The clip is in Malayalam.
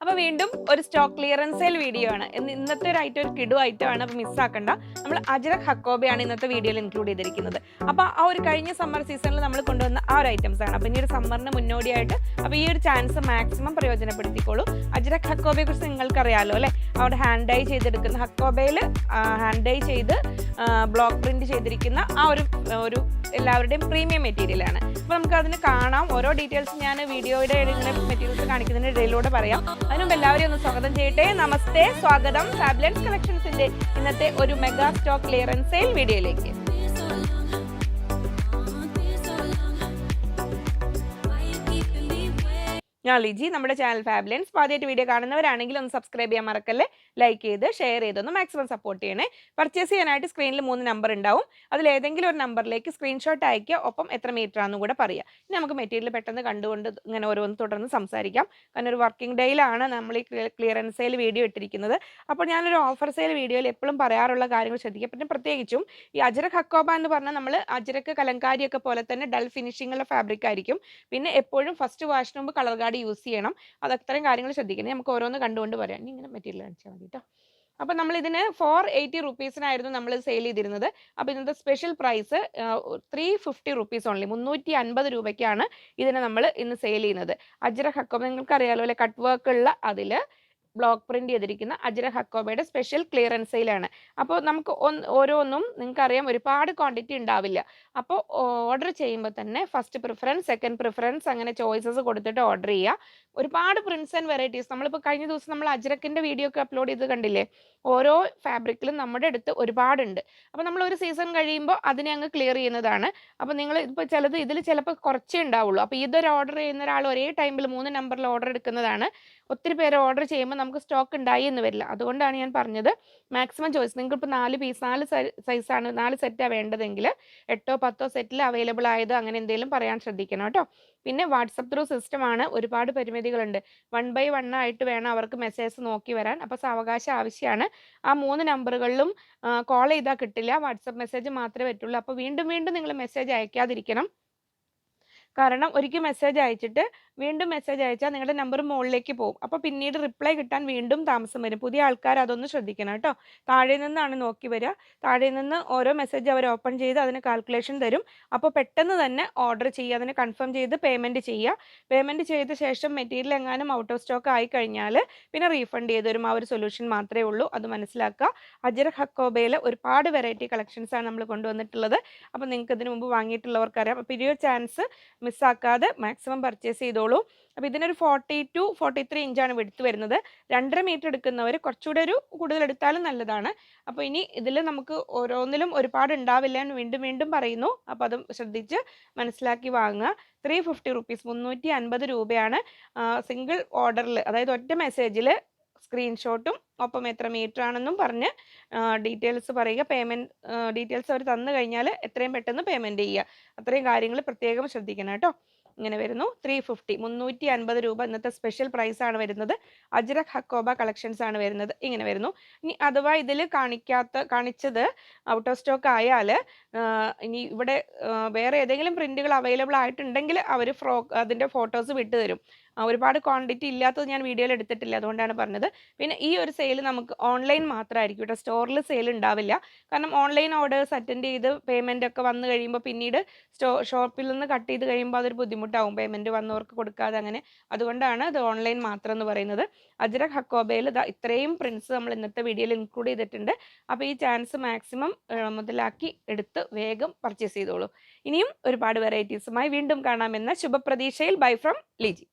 അപ്പോൾ വീണ്ടും ഒരു സ്റ്റോക്ക് ക്ലിയറൻസ് സെയിൽ വീഡിയോ ആണ്. ഇന്നത്തെ ഒരു ഐറ്റം ഒരു കിടു ഐറ്റം ആണ്. അപ്പോൾ മിസ്സാക്കണ്ട. നമ്മൾ അജ്രക് ഹക്കോബയാണ് ഇന്നത്തെ വീഡിയോയിൽ ഇൻക്ലൂഡ് ചെയ്തിരിക്കുന്നത്. അപ്പോൾ ആ ഒരു കഴിഞ്ഞ സമ്മർ സീസണിൽ നമ്മൾ കൊണ്ടുവന്ന ആ ഒരു ഐറ്റംസ് ആണ്. അപ്പോൾ ഇനി ഒരു സമ്മറിന് മുന്നോടിയായിട്ട് അപ്പോൾ ഈ ഒരു ചാൻസ് മാക്സിമം പ്രയോജനപ്പെടുത്തിക്കോളൂ. അജ്രക് ഹക്കോബയെ കുറിച്ച് നിങ്ങൾക്ക് അറിയാമല്ലോ അല്ലേ? അവിടെ ഹാൻഡ് ഡൈ ചെയ്തെടുക്കുന്ന ഹക്കോബയിൽ ഹാൻഡ് ഡൈ ചെയ്ത് ബ്ലോക്ക് പ്രിന്റ് ചെയ്തിരിക്കുന്ന ആ ഒരു എല്ലാവരുടെയും പ്രീമിയം മെറ്റീരിയൽ ആണ്. അപ്പോൾ നമുക്ക് അതിന് കാണാം. ഓരോ ഡീറ്റെയിൽസ് ഞാൻ വീഡിയോയുടെ ഇങ്ങനെ മെറ്റീരിയൽസ് കാണിക്കുന്നതിന് ഇടയിലൂടെ പറയാം. അതിനുമുമ്പ് എല്ലാവരെയും ഒന്ന് സ്വാഗതം ചെയ്യട്ടെ. നമസ്തേ, സ്വാഗതം ഫാബുലൻസ് കളക്ഷൻസിന്റെ ഇന്നത്തെ ഒരു മെഗാ സ്റ്റോക്ക് ക്ലിയറൻസ് സെയിൽ വീഡിയോയിലേക്ക്. ഞാൻ ലിജി. നമ്മുടെ ചാനൽ ഫാബുലൻസ് ആദ്യമായിട്ട് വീഡിയോ കാണുന്നവരാണെങ്കിൽ ഒന്ന് സബ്സ്ക്രൈബ് ചെയ്യാൻ മറക്കല്ലേ. ലൈക്ക് ചെയ്ത് ഷെയർ ചെയ്തൊന്ന് മാക്സിമം സപ്പോർട്ട് ചെയ്യണേ. പർച്ചേസ് ചെയ്യാനായിട്ട് സ്ക്രീനിൽ 3 നമ്പർ ഉണ്ടാവും. അതിൽ ഏതെങ്കിലും ഒരു നമ്പറിലേക്ക് സ്ക്രീൻഷോട്ട് അയക്കുക. ഒപ്പം എത്ര മീറ്റർ ആണെന്നും കൂടെ പറയാം. ഇനി നമുക്ക് മെറ്റീരിയൽ പെട്ടെന്ന് കണ്ടുകൊണ്ട് ഇങ്ങനെ ഓരോന്ന് തുടർന്ന് സംസാരിക്കാം. കാരണം ഒരു വർക്കിംഗ് ഡേയിലാണ് നമ്മൾ ഈ ക്ലിയറൻസ് സെയിൽ വീഡിയോ ഇട്ടിരിക്കുന്നത്. അപ്പോൾ ഞാനൊരു ഓഫർ സെയിൽ വീഡിയോയിൽ എപ്പോഴും പറയാറുള്ള കാര്യങ്ങൾ ശ്രദ്ധിക്കുക. പിന്നെ പ്രത്യേകിച്ചും ഈ അജ്രക് ഹക്കോബ എന്ന് പറഞ്ഞാൽ നമ്മൾ അജ്രക് കലങ്കാരിയൊക്കെ പോലെ തന്നെ ഡൾ ഫിനിഷിങ്ങുള്ള ഫാബ്രിക് ആയിരിക്കും. പിന്നെ എപ്പോഴും ഫസ്റ്റ് വാഷിന് മുമ്പ് കളർ ഗാർഡ് യൂസ് ചെയ്യണം. അത് അത്രയും കാര്യങ്ങൾ ശ്രദ്ധിക്കണം. നമുക്ക് ഓരോന്ന് കണ്ടുകൊണ്ട് പറയാം. ഇനി ഇങ്ങനെ മെറ്റീരിയൽ കാണിച്ചാൽ മതി കേട്ടോ. അപ്പോൾ നമ്മൾ ഇതിന് 480 റുപ്പീസിനായിരുന്നു നമ്മൾ സെയിൽ ചെയ്തിരുന്നത്. അപ്പോൾ ഇന്നത്തെ സ്പെഷ്യൽ പ്രൈസ് 350 റുപ്പീസ് ഓൺലി, 350 രൂപയ്ക്കാണ് ഇതിനെ നമ്മൾ ഇന്ന് സെയിൽ ചെയ്യുന്നത്. അജ്രക് ഹക്കോബ നിങ്ങൾക്ക് അറിയാലോ അല്ലെ? കട്ട് വർക്ക് ഉള്ള അതിൽ ബ്ലോക്ക് പ്രിന്റ് ചെയ്തിരിക്കുന്ന അജ്രക് ഹക്കോബയുടെ സ്പെഷ്യൽ ക്ലിയറൻസ് സെയിലാണ്. അപ്പോൾ നമുക്ക് ഓരോന്നും നിങ്ങൾക്കറിയാം ഒരുപാട് ക്വാണ്ടിറ്റി ഉണ്ടാവില്ല. അപ്പോൾ ഓർഡർ ചെയ്യുമ്പോൾ തന്നെ ഫസ്റ്റ് പ്രിഫറൻസ്, സെക്കൻഡ് പ്രിഫറൻസ് അങ്ങനെ ചോയ്സസ് കൊടുത്തിട്ട് ഓർഡർ ചെയ്യുക. ഒരുപാട് പ്രിന്റ്സ് ആൻഡ് വെറൈറ്റീസ് നമ്മളിപ്പോൾ കഴിഞ്ഞ ദിവസം നമ്മൾ അജ്രക്കിൻ്റെ വീഡിയോ ഒക്കെ അപ്ലോഡ് ചെയ്ത് കണ്ടില്ലേ? ഓരോ ഫാബ്രിക്കിലും നമ്മുടെ അടുത്ത് ഒരുപാടുണ്ട്. അപ്പോൾ നമ്മൾ ഒരു സീസൺ കഴിയുമ്പോൾ അതിനെ അങ്ങ് ക്ലിയർ ചെയ്യുന്നതാണ്. അപ്പോൾ നിങ്ങൾ ഇപ്പോൾ ചിലത് ഇതിൽ ചിലപ്പോൾ കുറച്ചേ ഉണ്ടാവുള്ളൂ. അപ്പോൾ ഇതൊരു ഓർഡർ ചെയ്യുന്ന ഒരാൾ ഒരേ ടൈമിൽ 3 നമ്പറിൽ ഓർഡർ എടുക്കുന്നതാണ്. ഒത്തിരി പേര് ഓർഡർ ചെയ്യുമ്പോൾ നമുക്ക് സ്റ്റോക്ക് ഉണ്ടായി എന്ന് വരില്ല. അതുകൊണ്ടാണ് ഞാൻ പറഞ്ഞത് മാക്സിമം ചോയ്സ്. നിങ്ങൾക്ക് ഇപ്പോൾ 4 പീസ് 4 സൈസാണ് 4 സെറ്റാണ് വേണ്ടതെങ്കിൽ 8ഓ 10ഓ സെറ്റിൽ അവൈലബിൾ ആയത് അങ്ങനെ എന്തെങ്കിലും പറയാൻ ശ്രദ്ധിക്കണം കേട്ടോ. പിന്നെ വാട്സപ്പ് ത്രൂ സിസ്റ്റമാണ്. ഒരുപാട് പരിമിതികളുണ്ട്. 1 by 1 ആയിട്ട് വേണം അവർക്ക് മെസ്സേജ് നോക്കി വരാൻ. അപ്പോൾ സാവകാശം ആവശ്യമാണ്. ആ 3 നമ്പറുകളിലും കോൾ ചെയ്താൽ കിട്ടില്ല. വാട്സപ്പ് മെസ്സേജ് മാത്രമേ പറ്റുള്ളൂ. അപ്പോൾ വീണ്ടും വീണ്ടും നിങ്ങൾ മെസ്സേജ് അയക്കാതിരിക്കണം. കാരണം ഒരിക്കൽ മെസ്സേജ് അയച്ചിട്ട് വീണ്ടും മെസ്സേജ് അയച്ചാൽ നിങ്ങളുടെ നമ്പർ മുകളിലേക്ക് പോകും. അപ്പോൾ പിന്നീട് റിപ്ലൈ കിട്ടാൻ വീണ്ടും താമസം വരും. പുതിയ ആൾക്കാർ അതൊന്ന് ശ്രദ്ധിക്കണം കേട്ടോ. താഴെ നിന്നാണ് നോക്കി വരിക. താഴെ നിന്ന് ഓരോ മെസ്സേജ് അവർ ഓപ്പൺ ചെയ്ത് അതിന് കാൽക്കുലേഷൻ തരും. അപ്പോൾ പെട്ടെന്ന് തന്നെ ഓർഡർ ചെയ്യുക. അതിന് കൺഫേം ചെയ്ത് പേയ്മെൻറ്റ് ചെയ്യുക. പേയ്മെൻറ്റ് ചെയ്ത ശേഷം മെറ്റീരിയൽ എങ്ങാനും ഔട്ട് ഓഫ് സ്റ്റോക്ക് ആയി കഴിഞ്ഞാൽ പിന്നെ റീഫണ്ട് ചെയ്ത് തരും. ആ ഒരു സൊല്യൂഷൻ മാത്രമേ ഉള്ളൂ. അത് മനസ്സിലാക്കുക. അജ്രക് ഹക്കോബയിൽ ഒരുപാട് വെറൈറ്റി കളക്ഷൻസാണ് നമ്മൾ കൊണ്ടുവന്നിട്ടുള്ളത്. അപ്പോൾ നിങ്ങൾക്ക് ഇതിനു മുമ്പ് വാങ്ങിയിട്ടുള്ളവർക്കറിയാം. അപ്പോൾ ഈ ഒരു ചാൻസ് മിസ്സാക്കാതെ മാക്സിമം പർച്ചേസ് ചെയ്തോളൂ. അപ്പോൾ ഇതിനൊരു 40 to 43 ഇഞ്ചാണ് വിഡ്ത്ത് വരുന്നത്. 2.5 മീറ്റർ എടുക്കുന്നവർ കുറച്ചുകൂടെ ഒരു കൂടുതൽ എടുത്താലും നല്ലതാണ്. അപ്പോൾ ഇനി ഇതിൽ നമുക്ക് ഓരോന്നിലും ഒരുപാട് ഉണ്ടാവില്ല എന്ന് വീണ്ടും വീണ്ടും പറയുന്നു. അപ്പോൾ അത് ശ്രദ്ധിച്ച് മനസ്സിലാക്കി വാങ്ങുക. 350 റുപ്പീസ്, 350 രൂപയാണ് സിംഗിൾ ഓർഡറിൽ, അതായത് ഒറ്റ മെസ്സേജിൽ സ്ക്രീൻഷോട്ടും ഒപ്പം എത്ര മീറ്റർ ആണെന്നും പറഞ്ഞ് ഡീറ്റെയിൽസ് പറയുക. പേയ്മെൻറ്റ് ഡീറ്റെയിൽസ് അവർ തന്നു കഴിഞ്ഞാൽ എത്രയും പെട്ടെന്ന് പേയ്മെൻറ്റ് ചെയ്യുക. അത്രയും കാര്യങ്ങൾ പ്രത്യേകം ശ്രദ്ധിക്കണം കേട്ടോ. ഇങ്ങനെ വരുന്നു 350, 350 രൂപ ഇന്നത്തെ സ്പെഷ്യൽ പ്രൈസാണ് വരുന്നത്. അജ്രക് ഹക്കോബ കളക്ഷൻസ് ആണ് വരുന്നത്. ഇങ്ങനെ വരുന്നു. ഇനി അഥവാ ഇതിൽ കാണിച്ചത് ഔട്ട് ഓഫ് സ്റ്റോക്ക് ആയാൽ ഇനി ഇവിടെ വേറെ ഏതെങ്കിലും പ്രിൻറ്റുകൾ അവൈലബിൾ ആയിട്ടുണ്ടെങ്കിൽ അവർ അതിൻ്റെ ഫോട്ടോസ് വിട്ടു തരും. ഒരുപാട് ക്വാണ്ടിറ്റി ഇല്ലാത്തത് ഞാൻ വീഡിയോയിൽ എടുത്തിട്ടില്ല, അതുകൊണ്ടാണ് പറഞ്ഞത്. പിന്നെ ഈ ഒരു സെയിൽ നമുക്ക് ഓൺലൈൻ മാത്രമായിരിക്കും കേട്ടോ. സ്റ്റോറിൽ സെയിൽ ഉണ്ടാവില്ല. കാരണം ഓൺലൈൻ ഓർഡേഴ്സ് അറ്റൻഡ് ചെയ്ത് പേയ്മെൻ്റ് ഒക്കെ വന്നു കഴിയുമ്പോൾ പിന്നീട് ഷോപ്പിൽ നിന്ന് കട്ട് ചെയ്ത് കഴിയുമ്പോൾ അതൊരു ബുദ്ധിമുട്ടാവും, പേയ്മെൻറ്റ് വന്നവർക്ക് കൊടുക്കാതെ അങ്ങനെ. അതുകൊണ്ടാണ് ഇത് ഓൺലൈൻ മാത്രം എന്ന് പറയുന്നത്. അജ്രക് ഹക്കോബയിൽ ഇത്രയും പ്രിൻസ് നമ്മൾ ഇന്നത്തെ വീഡിയോയിൽ ഇൻക്ലൂഡ് ചെയ്തിട്ടുണ്ട്. അപ്പോൾ ഈ ചാൻസ് മാക്സിമം മുതലാക്കി എടുത്ത് വേഗം പർച്ചേസ് ചെയ്തോളൂ. ഇനിയും ഒരുപാട് വെറൈറ്റീസുമായി വീണ്ടും കാണാമെന്ന ശുഭപ്രതീക്ഷയിൽ ബൈ ഫ്രം ലിജി.